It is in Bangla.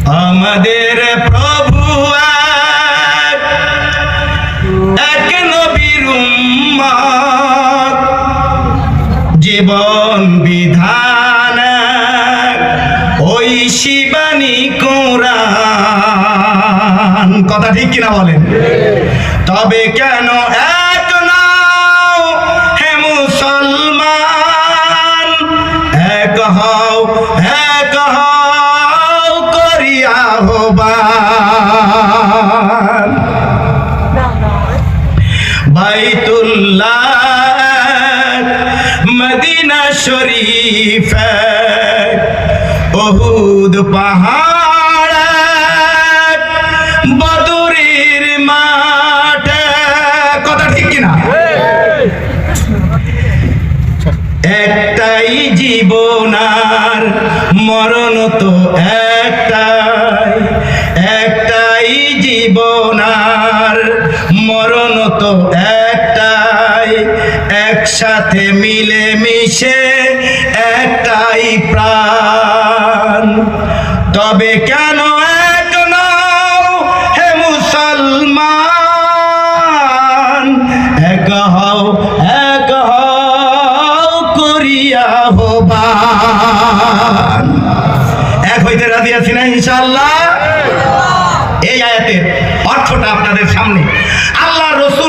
আমাদের প্রভু এক নবীর উম্মত, জীবন বিধান ওই শিবানী কোরআন। কথা ঠিক কিনা বলেন? তবে কেন এক নাও হে মুসলমান, এক হও করিয়া আহ্বান। বাইতুল্লাহ মদিনা শরীফ উহুদ পাহাড় বদরের মাঠ। কথা ঠিক কিনা? একটাই জীবন আর মরণ তো একটাই জীবন আর মরণ তো একটাই, একসাথে মিলে মিশে একটাই প্রাণ। তবে কেন এক নও হে মুসলমান, এক হও করিয়া আহ্বান। এক হইতে রাজি আছি না ইনশাআল্লাহ? এই আয়াতের অর্থটা আপনাদের সামনে। আল্লাহ রসুলের